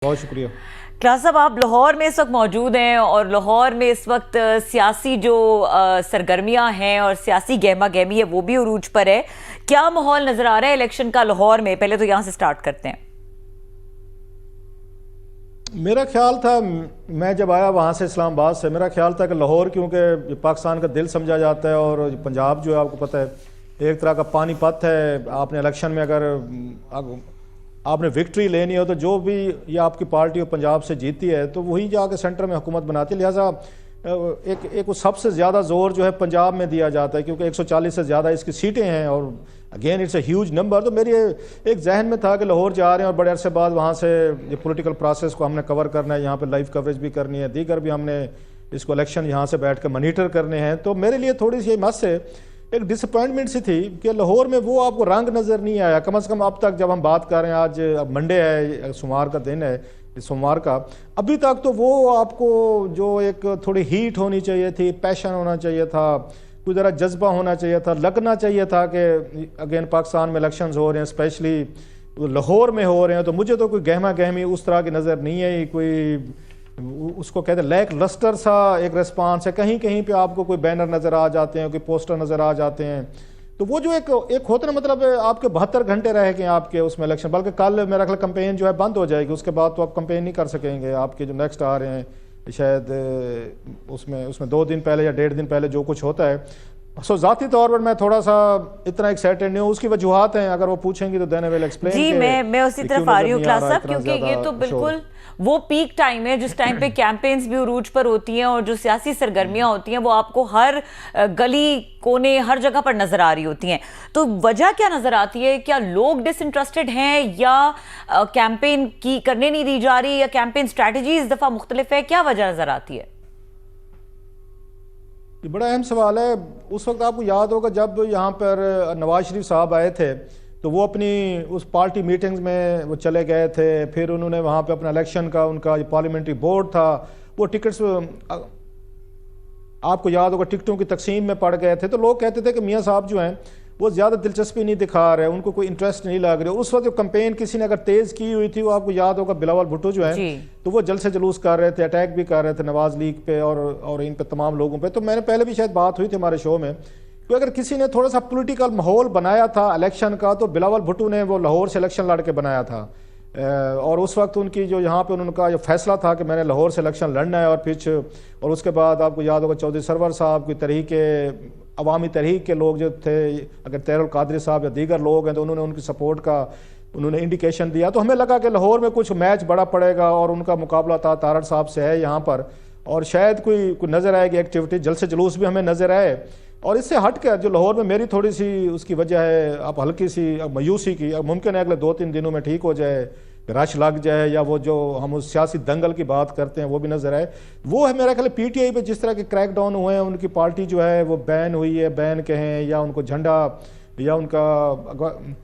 बहुत शुक्रिया। क्लास साहब, आप लाहौर में इस वक्त मौजूद हैं और लाहौर में इस वक्त सियासी जो सरगर्मियां हैं और सियासी गहमा गहमी है वो भी उरूज पर है। क्या माहौल नजर आ रहा है इलेक्शन का लाहौर में? पहले तो यहां से स्टार्ट करते हैं। मेरा ख्याल था, मैं जब आया वहाँ से इस्लामाबाद से, मेरा ख्याल था कि लाहौर क्योंकि पाकिस्तान का दिल समझा जाता है और पंजाब जो है आपको पता है एक तरह का पानीपत है। आपने इलेक्शन में अगर आपने विक्ट्री लेनी हो तो जो भी ये आपकी पार्टी पंजाब से जीती है तो वही जाके सेंटर में हुकूमत बनाती है। लिहाजा एक सबसे ज़्यादा जोर जो है पंजाब में दिया जाता है क्योंकि 140 से ज़्यादा इसकी सीटें हैं और again it's a huge number. तो मेरी एक जहन में था कि लाहौर जा रहे हैं और बड़े अरसे बाद वहाँ से ये पॉलिटिकल प्रोसेस को हमने कवर करना है, यहाँ पे लाइव कवरेज भी करनी है, दीगर भी हमने इसको इलेक्शन यहाँ से बैठ कर मॉनिटर करने हैं। तो मेरे लिए थोड़ी सी मस से एक डिसअपॉइंटमेंट सी थी कि लाहौर में वो आपको रंग नज़र नहीं आया। कम से कम अब तक जब हम बात कर रहे हैं, आज अब मंडे है, सोमवार का दिन है, इस सोमवार का, अभी तक तो वो आपको जो एक थोड़ी हीट होनी चाहिए थी, पैशन होना चाहिए था, कुछ ज़रा जज्बा होना चाहिए था, लगना चाहिए था कि अगेन पाकिस्तान में इलेक्शंस हो रहे हैं, स्पेशली लाहौर में हो रहे हैं। तो मुझे तो कोई गहमा गहमी उस तरह की नज़र नहीं है। कोई उसको कहते हैं लैक लस्टर सा एक रिस्पांस है। कहीं कहीं पे आपको कोई बैनर नज़र आ जाते हैं, कोई पोस्टर नज़र आ जाते हैं। तो वो जो एक होता ना, मतलब आपके 72 घंटे रह गए आपके उसमें इलेक्शन, बल्कि कल मेरा ख्याल कैंपेन जो है बंद हो जाएगी, उसके बाद तो आप कैंपेन नहीं कर सकेंगे। आपके जो नेक्स्ट आ रहे हैं शायद उसमें 2 दिन पहले या 1.5 दिन पहले जो कुछ होता है। सो जाती तौर पर मैं थोड़ा सा इतना एक्साइटेड नहीं हूँ। उसकी वजूहत हैं, अगर वो पूछेंगी तो देन आई विल एक्सप्लेन। जी, मैं उसी तरफ आ रही हूँ क्लास साहब, क्योंकि ये तो बिल्कुल वो पीक टाइम है जिस टाइम पे कैंपेन्स भी उरूज पर होती हैं और जो सियासी सरगर्मियां होती हैं वो आपको हर गली कोने हर जगह पर नजर आ रही होती हैं। तो वजह क्या नजर आती है? क्या लोग डिसइंटरेस्टेड हैं या कैंपेन की करने नहीं दी जा रही, या कैंपेन स्ट्रैटेजी इस दफा मुख्तलिफ है? क्या वजह नजर आती है? ये बड़ा अहम सवाल है। उस वक्त आपको याद होगा जब यहाँ पर नवाज शरीफ साहब आए थे तो वो अपनी उस पार्टी मीटिंग्स में वो चले गए थे। फिर उन्होंने वहाँ पे अपना इलेक्शन का उनका जो पार्लियामेंट्री बोर्ड था वो टिकट्स, आपको याद होगा, टिकटों की तकसीम में पड़ गए थे। तो लोग कहते थे कि मियाँ साहब जो हैं वो ज़्यादा दिलचस्पी नहीं दिखा रहे, उनको कोई इंटरेस्ट नहीं लग रहा। उस वक्त जो कैंपेन किसी ने अगर तेज़ की हुई थी, वो आपको याद होगा बिलावल भुट्टो जो है तो वो जलसे जुलूस कर रहे थे, अटैक भी कर रहे थे नवाज लीग पे और इन पे तमाम लोगों पे। तो मैंने पहले भी शायद बात हुई थी हमारे शो में कि अगर किसी ने थोड़ा सा पॉलिटिकल माहौल बनाया था इलेक्शन का तो बिलावल भुट्टो ने वो लाहौर से इलेक्शन लड़ के बनाया था। और उस वक्त उनकी जो यहाँ पे उनका जो फैसला था कि मैंने लाहौर से इलेक्शन लड़ना है, और उसके बाद आपको याद होगा चौधरी सरवर साहब की तहरीके अवामी तहरीक के लोग जो थे, अगर तैरुल कादरी साहब या दीगर लोग हैं, तो उन्होंने उनकी सपोर्ट का उन्होंने इंडिकेशन दिया। तो हमें लगा कि लाहौर में कुछ मैच बड़ा पड़ेगा और उनका मुकाबला तारड़ साहब से है यहाँ पर, और शायद कोई नज़र आएगी एक्टिविटी, जलसे जुलूस भी हमें नज़र आए। और इससे हट कर जो लाहौर में मेरी थोड़ी सी उसकी वजह है आप हल्की सी मायूसी की, मुमकिन है अगले 2-3 दिनों में ठीक हो जाए, रश लग जाए, या वो जो हम उस सियासी दंगल की बात करते हैं वो भी नजर आए। वो है मेरा ख्याल पीटीआई पे जिस तरह के क्रैकडाउन हुए हैं, उनकी पार्टी जो है वो बैन हुई है, बैन कहें या उनको झंडा या उनका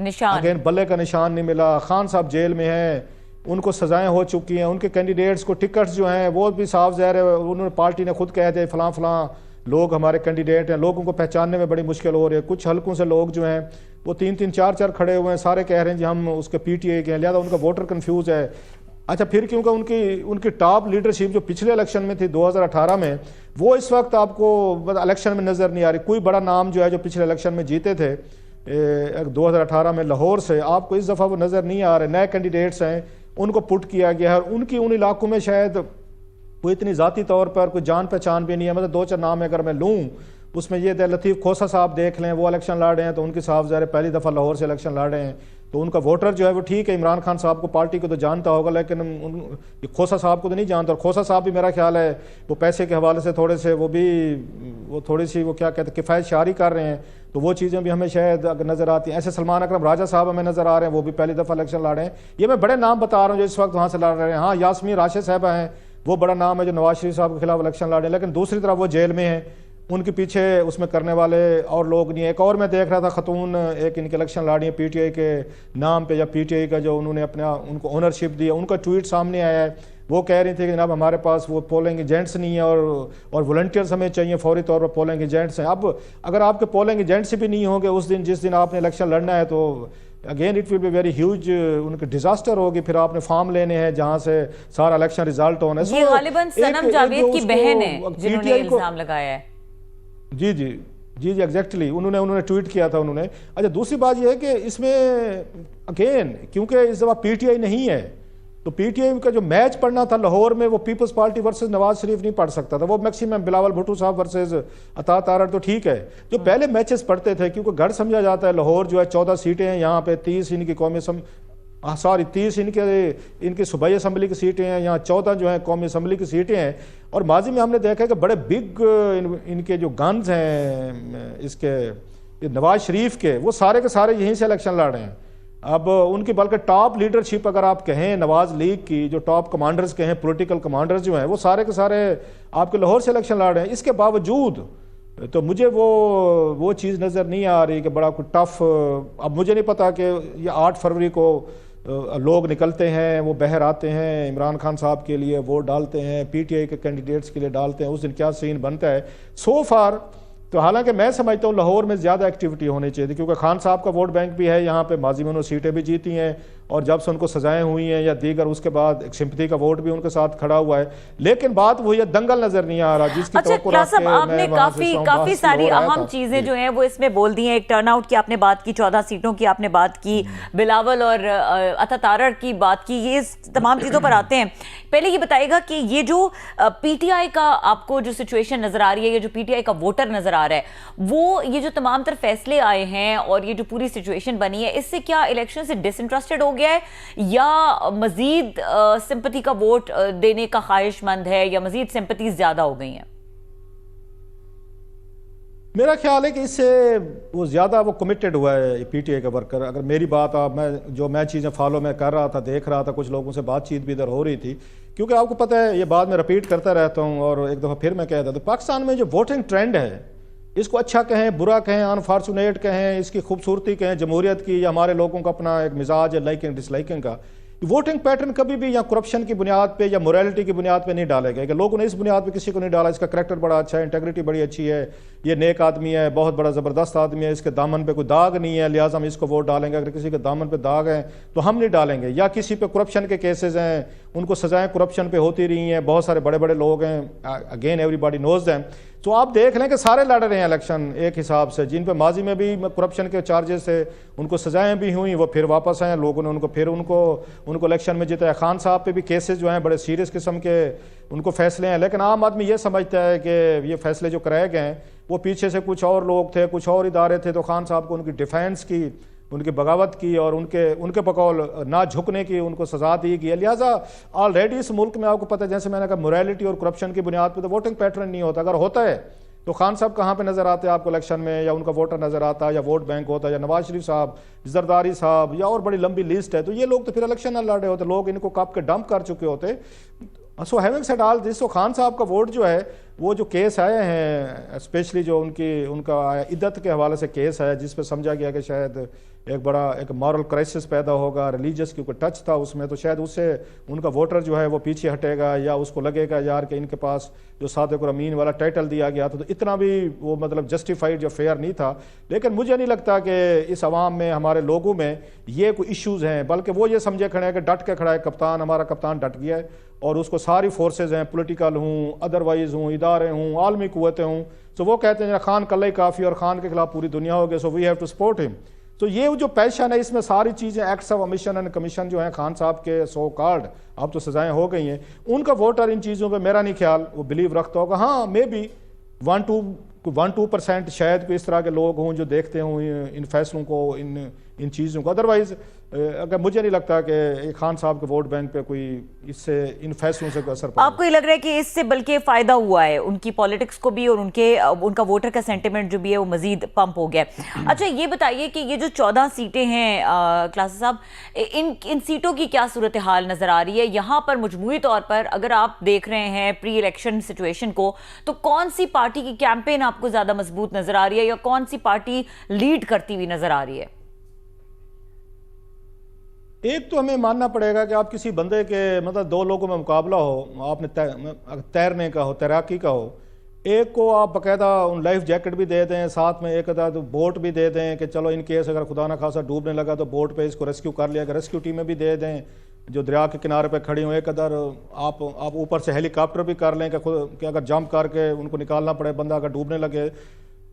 निशान, अगेन बल्ले का निशान नहीं मिला। खान साहब जेल में हैं, उनको सजाएं हो चुकी हैं, उनके कैंडिडेट्स को टिकट्स जो हैं वो भी साफ ज़ाहिर है उन्होंने पार्टी ने खुद कह दिया फलां फलां लोग हमारे कैंडिडेट हैं। लोगों को पहचानने में बड़ी मुश्किल हो रही है। कुछ हल्कों से लोग जो हैं वो 3-3, 4-4 खड़े हुए हैं, सारे कह रहे हैं जी हम उसके पीटीआई के हैं, लिहाजा उनका वोटर कंफ्यूज है। अच्छा, फिर क्योंकि उनकी टॉप लीडरशिप जो पिछले इलेक्शन में थी 2018 में, वो इस वक्त आपको इलेक्शन में नज़र नहीं आ रही। कोई बड़ा नाम जो है जो पिछले इलेक्शन में जीते थे 2018 में लाहौर से, आपको इस दफ़ा वो नज़र नहीं आ रहे। नए कैंडिडेट्स हैं, उनको पुट किया गया है, और उनकी उन इलाकों में शायद कोई इतनी ज़ाती तौर पर कोई जान पहचान भी नहीं है। मतलब 2-4 नाम अगर मैं लूँ उसमें ये लतीफ़ खोसा साहब देख लें, वो इलेक्शन लड़ रहे हैं, तो उनके साहब ज़ाहिर पहली दफ़ा लाहौर से इलेक्शन लड़ रहे हैं, तो उनका वोटर जो है वो ठीक है, इमरान खान साहब को पार्टी को तो जानता होगा, लेकिन खोसा साहब को तो नहीं जानता। और खोसा साहब भी मेरा ख्याल है वो पैसे के हवाले से थोड़े से वो थोड़ी सी वो क्या कहते हैं किफ़ायत शारी कर रहे हैं, तो वो चीज़ें भी हमें शायद नज़र आती हैं। ऐसे सलमान अकरम राजा साहब हमें नज़र आ रहे हैं, वो भी पहली दफ़ा इलेक्शन लड़ रहे हैं। ये मैं बड़े नाम बता रहा हूँ जो इस वक्त वहाँ से लड़ रहे हैं। हाँ, यास्मीन राशिद साहबा हैं, वो बड़ा नाम है जो नवाज शरीफ साहब के खिलाफ इलेक्शन लड़ रहे हैं, लेकिन दूसरी तरफ वो जेल में हैं, उनके पीछे उसमें करने वाले और लोग नहीं है। एक और मैं देख रहा था खतून एक इनके इलेक्शन लड़ रही है पीटीआई के नाम पे, या पीटीआई का जो उन्होंने अपना उनको ओनरशिप दी है, उनका ट्वीट सामने आया है। वो कह रही थी कि जनाब हमारे पास वो पोलिंग एजेंट्स नहीं है और वॉलंटियर्स हमें चाहिए, फौरी तौर पर पोलिंग एजेंट्स हैं। अब अगर आपके पोलिंग एजेंट्स भी नहीं होंगे उस दिन जिस दिन आपने इलेक्शन लड़ना है, तो again it will be very huge, उनके डिजास्टर होगी। फिर आपने फॉर्म लेने हैं जहाँ से सारा इलेक्शन रिजल्ट होना है। ये गालिबन सनम जावेद की बहन है जिन्होंने इल्जाम लगाया है। जी जी जी जी एग्जैक्टली, उन्होंने ट्वीट किया था उन्होंने। अच्छा, दूसरी बात यह है कि इसमें अगेन क्योंकि इस दफ़ा पीटीआई नहीं है, तो पीटीआई का जो मैच पढ़ना था लाहौर में वो peoples party versus Nawaz Sharif नहीं पढ़ सकता था, वो मैक्सिमम बिलावल भुट्टो साहब वर्सेस अता तारड़ तो ठीक है। जो पहले मैचेस पढ़ते थे, क्योंकि गढ़ समझा जाता है लाहौर जो है 14 सीटें हैं, यहाँ पे 30 इनकी कौमी 30 इनकी सूबाई असम्बली की सीटें हैं, यहाँ 14 जो है कौमी असम्बली की सीटें हैं। और माजी में हमने देखा है कि बड़े बिग इनके जो गन्स हैं इसके नवाज शरीफ के, वो सारे के सारे यहीं से इलेक्शन लड़ रहे हैं। अब उनकी बल्कि टॉप लीडरशिप अगर आप कहें नवाज लीग की, जो टॉप कमांडर्स कहें, पॉलिटिकल कमांडर्स जो हैं, वो सारे के सारे आपके लाहौर से इलेक्शन लड़ रहे हैं। इसके बावजूद तो मुझे वो चीज़ नज़र नहीं आ रही कि बड़ा कोई टफ। अब मुझे नहीं पता कि ये 8 फरवरी को लोग निकलते हैं, वो बहर आते हैं, इमरान खान साहब के लिए वोट डालते हैं, पीटीआई के कैंडिडेट्स के लिए डालते हैं, उस दिन क्या सीन बनता है। सो फार तो हालांकि मैं समझता हूँ लाहौर में ज़्यादा एक्टिविटी होनी चाहिए थी, क्योंकि खान साहब का वोट बैंक भी है यहाँ पे, माजी में उन्होंने सीटें भी जीती हैं, और जब से उनको सजाएं हुई हैं या दीगर, उसके बाद एक सिंपथी का वोट भी उनके साथ खड़ा हुआ है। लेकिन बात वही है, दंगल नजर नहीं आ रहा जिसकी आपने काफी सारी अहम चीजें जो हैं वो इसमें बोल दी हैं। एक टर्नआउट की आपने बात की, 14 सीटों की आपने बात की, बिलावल और अता तारड़ की बात की, ये तमाम चीजों पर आते हैं। पहले ये बताइएगा कि ये जो पीटीआई का आपको जो सिचुएशन नजर आ रही है, ये जो पीटीआई का वोटर नजर आ रहा है, वो ये जो तमाम तर फैसले आए हैं और ये जो पूरी सिचुएशन बनी है, इससे क्या इलेक्शन से डिसइंटरेस्टेड हो गया है या मजीद सिंपैथी का वोट देने का ख्वाहिशमंद है, या मजीद सिंपैथीज ज्यादा हो गई हैं? मेरा ख्याल है कि इससे वो ज़्यादा वो कमिटेड हुआ है पीटीआई का वर्कर। अगर मेरी बात आप मैं चीज़ें फॉलो मैं कर रहा था, देख रहा था, कुछ लोगों से बातचीत भी इधर हो रही थी, क्योंकि आपको पता है ये बात मैं रिपीट करता रहता हूँ और एक दफ़ा फिर मैं कहता हूँ, तो पाकिस्तान में जो वोटिंग ट्रेंड है, इसको अच्छा कहें, बुरा कहें, अनफॉर्चुनेट कहें, इसकी खूबसूरती कहें, जमहूरियत की, या हमारे लोगों का अपना एक मिजाज है लाइकिंग डिसलाइकिंग का, वोटिंग पैटर्न कभी भी या करप्शन की बुनियाद पे या मोरालिटी की बुनियाद पे नहीं डाले गए। कि लोगों ने इस बुनियाद पे किसी को नहीं डाला, इसका करैक्टर बड़ा अच्छा है, इंटेग्रिटी बड़ी अच्छी है, ये नेक आदमी है, बहुत बड़ा ज़बरदस्त आदमी है, इसके दामन पे कोई दाग नहीं है, लिहाजा हम इसको वोट डालेंगे। अगर किसी के दामन पे दाग है तो हम नहीं डालेंगे। या किसी पे करप्शन के केसेस हैं, उनको सजाएं करप्शन पे होती रही हैं, बहुत सारे बड़े बड़े लोग हैं, अगेन एवरीबॉडी नोज दैम। तो आप देख लें कि सारे लड़ रहे हैं इलेक्शन एक हिसाब से, जिन पे माजी में भी करप्शन के चार्जेस थे, उनको सजाएं भी हुई, वो फिर वापस आए, लोगों ने उनको इलेक्शन में जिताया। खान साहब पे भी केसेस जो हैं बड़े सीरियस किस्म के उनको फैसले हैं, लेकिन आम आदमी ये समझता है कि ये फैसले जो कराए गए हैं वो पीछे से कुछ और लोग थे, कुछ और इदारे थे, तो खान साहब को उनकी डिफेंस की, उनकी बगावत की और उनके बकौल ना झुकने की उनको सजा दी गई है। लिहाजा ऑलरेडी इस मुल्क में आपको पता है, जैसे मैंने कहा, मोरालिटी और करप्शन की बुनियाद पर तो वोटिंग पैटर्न नहीं होता। अगर होता है तो खान साहब कहाँ पे नजर आते हैं आपको इलेक्शन में, या उनका वोटर नजर आता है, या वोट बैंक होता है, या नवाज शरीफ साहब, जरदारी साहब, या और बड़ी लंबी लिस्ट है, तो ये लोग तो फिर इलेक्शन न लड़ रहे होते, लोग इनको कप के डंप कर चुके होते। So having said all this, Khan साहब का वोट जो है, वो जो केस आए हैं, स्पेशली जो उनका इद्दत के हवाले से केस है, जिस पे समझा गया कि शायद एक बड़ा एक मॉरल क्राइसिस पैदा होगा, रिलीजियस क्योंकि टच था उसमें, तो शायद उससे उनका वोटर जो है वो पीछे हटेगा, या उसको लगेगा यार कि इनके पास जो सादिक और अमीन वाला टाइटल दिया गया था, तो इतना भी वो मतलब जस्टिफाइड या फेयर नहीं था। लेकिन मुझे नहीं लगता कि इस आवाम में, हमारे लोगों में ये कोई इश्यूज़ हैं, बल्कि वो ये समझे खड़े हैं कि डट के खड़ा है कप्तान, हमारा कप्तान डट गया है, और उसको सारी फोर्सेज हैं, पॉलिटिकल हूँ, अदरवाइज हूँ, इदारे हूँ, आलमी कुव्वतें हूँ, तो वो कहते हैं खान कल्ला ही काफ़ी और खान के खिलाफ पूरी दुनिया हो गई, so we have to support him. तो ये जो पैशन है, इसमें सारी चीज़ें, acts of omission and commission जो हैं खान साहब के सो कॉल्ड, अब तो सजाएं हो गई हैं, उनका वोटर इन चीज़ों पे मेरा नहीं ख्याल वो बिलीव रखता होगा। हाँ, मे बी 1-2% शायद कोई इस तरह के लोग हों जो देखते हों इन फैसलों को, इन चीज़ों को। अदरवाइज अगर मुझे नहीं लगता कि खान साहब के वोट बैंक पे कोई इससे, इन फैसलों से कोई असर पड़ा। आपको ये लग रहा है कि इससे बल्कि फायदा हुआ है उनकी पॉलिटिक्स को भी, और उनका वोटर का सेंटिमेंट जो भी है वो मजीद पंप हो गया। अच्छा, ये बताइए कि ये जो 14 सीटें हैं क्लास साहब, इन सीटों की क्या सूरत हाल नजर आ रही है यहाँ पर? मजमूई तौर पर अगर आप देख रहे हैं प्री इलेक्शन सिचुएशन को, तो कौन सी पार्टी की कैंपेन आपको ज्यादा मजबूत नजर आ रही है, या कौन सी पार्टी लीड करती हुई नजर आ रही है? एक तो हमें मानना पड़ेगा कि आप किसी बंदे के मतलब 2 लोगों में मुकाबला हो, आपने तैरने का हो, तैराकी का हो, एक को आप बाकायदा उन लाइफ जैकेट भी दे दें, साथ में एक आधा बोट भी दे दें कि चलो इन केस अगर खुदा ना खासा डूबने लगा तो बोट पे इसको रेस्क्यू कर लिया, रेस्क्यू टीमें भी दे दें जो दरिया के किनारे पे खड़ी हुई। एक अदर आप ऊपर से हेलीकॉप्टर भी कर लें कि अगर जंप करके उनको निकालना पड़े बंदा अगर डूबने लगे।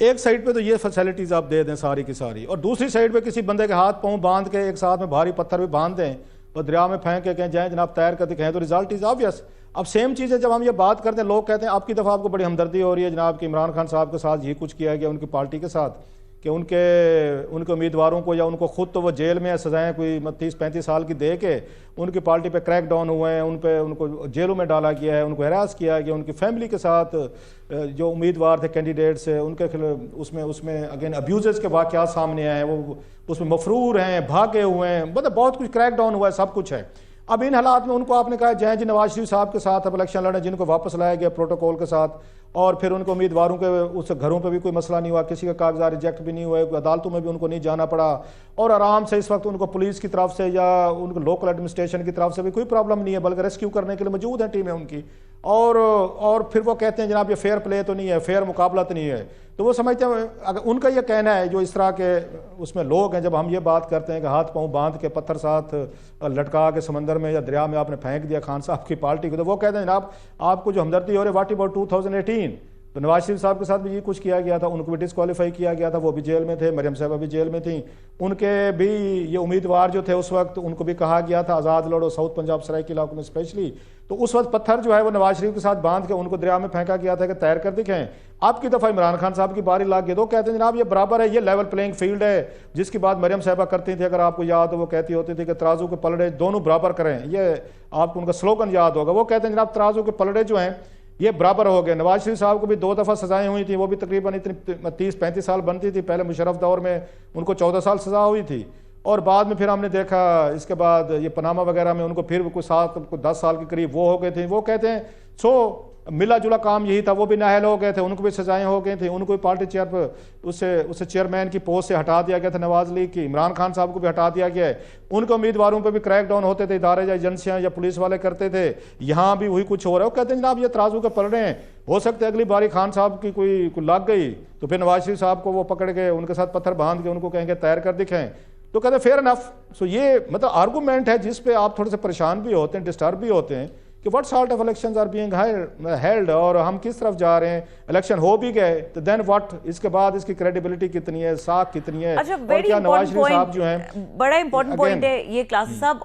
एक साइड पे तो ये फैसिलिटीज़ आप दे दें सारी की सारी, और दूसरी साइड पे किसी बंदे के हाथ पाँव बांध के एक साथ में भारी पत्थर भी बांध दें और दरिया में फेंक के कहें जाएँ जनाब तैर कर दिखाएं, तो रिजल्ट इज़ ऑब्वियस। अब सेम चीज़ है जब हम ये बात करते हैं, लोग कहते हैं आपकी दफ़ा आपको बड़ी हमदर्दी हो रही है जनाब कि इमरान खान साहब के साथ ये कुछ किया गया उनकी पार्टी के साथ, कि उनके उम्मीदवारों को या उनको खुद तो वो जेल में सजाएं कोई 30-35 साल की दे के उनकी पार्टी पे क्रैक डाउन हुए हैं, उनको जेलों में डाला गया है, उनको हरास किया गया, उनकी फैमिली के साथ जो उम्मीदवार थे कैंडिडेट्स उनके उसमें अगेन अब्यूज़ के वाक़यात सामने आए हैं, वो उसमें मफरूर हैं, भागे हुए हैं, मतलब बहुत कुछ क्रैक डाउन हुआ है, सब कुछ है। अब इन हालात में उनको आपने कहा जय जी नवाज शरीफ साहब के साथ अब इलेक्शन लड़े, जिनको वापस लाया गया प्रोटोकॉल के साथ, और फिर उनको उम्मीदवारों के उस घरों पे भी कोई मसला नहीं हुआ, किसी का कागजात रिजेक्ट भी नहीं हुआ, अदालतों में भी उनको नहीं जाना पड़ा, और आराम से इस वक्त उनको पुलिस की तरफ से या उनको लोकल एडमिनिस्ट्रेशन की तरफ से भी कोई प्रॉब्लम नहीं है, बल्कि रेस्क्यू करने के लिए मौजूद है टीमें उनकी। और फिर वो कहते हैं जनाब ये फेयर प्ले तो नहीं है, फेयर मुकाबला तो नहीं है। तो वो समझते हैं, अगर उनका ये कहना है जो इस तरह के उसमें लोग हैं, जब हम ये बात करते हैं कि हाथ पाँव बांध के पत्थर साथ लटका के समंदर में या दरिया में आपने फेंक दिया खान साहब की पार्टी को, तो वो कहते हैं जनाब आपको जो हमदर्दी हो रही है व्हाट अबाउट 2018, तो नवाज शरीफ साहब के साथ भी ये कुछ किया गया था, उनको भी डिस्क्वालीफाई किया गया था, वो भी जेल में थे, मरियम साहबा भी जेल में थी, उनके भी ये उम्मीदवार जो थे उस वक्त उनको भी कहा गया था आज़ाद लड़ो, साउथ पंजाब सराइकी इलाकों में स्पेशली, तो उस वक्त पत्थर जो है वो नवाज शरीफ के साथ बांध के उनको दरिया में फेंका गया था कि तैर कर दिखाएं। आपकी दफ़ा इमरान खान साहब की बारी लाग गई, तो कहते हैं जनाब ये बराबर है, ये लेवल प्लेइंग फील्ड है, जिसकी बात मरियम साहबा करती थी, अगर आपको याद हो वो कहती होती थी कि तराजू के पलड़े दोनों बराबर करें, ये आपको उनका स्लोगन याद होगा। वो कहते हैं जनाब तराजू के पलड़े जो हैं ये बराबर हो गए। नवाज शरीफ साहब को भी 2 दफ़ा सजाएं हुई थी, वो भी तकरीबन इतनी 30-35 साल बनती थी, पहले मुशर्रफ दौर में उनको 14 साल सजा हुई थी, और बाद में फिर हमने देखा इसके बाद ये पनामा वगैरह में उनको फिर कुछ 10 साल के करीब वो हो गए थे। वो कहते हैं मिला जुला काम यही था, वो भी नाअहल हो गए थे, उनको भी सजाएं हो गई थी, उनको भी पार्टी चेयर पर उससे चेयरमैन की पोस्ट से हटा दिया गया था नवाज लीग की, इमरान खान साहब को भी हटा दिया गया है, उनके उम्मीदवारों पर भी क्रैक डाउन होते थे, इदारे या एजेंसियां या पुलिस वाले करते थे, यहाँ भी वही कुछ हो रहा है। वो कहते हैं जनाब ये तराजू के पलड़े हैं, हो सकते अगली बारी खान साहब की कोई लग गई तो फिर नवाज शरीफ साहब को वो पकड़ के उनके साथ पत्थर बांध के उनको कहेंगे तैर कर दिखाएं, तो कहते हैं फेयर इनफ। सो ये मतलब आर्गूमेंट है जिस पे आप थोड़े से परेशान भी होते हैं, डिस्टर्ब भी होते हैं कि what sort of elections are being held, और हम किस तरफ जा रहे हैं, इलेक्शन हो भी गए तो देन व्हाट, इसके बाद इसकी क्रेडिबिलिटी कितनी है, साख कितनी है, अच्छा, और क्या नवाज शरीफ साहब जो हैं, बड़ा इंपॉर्टेंट पॉइंट है ये क्लासेस साहब।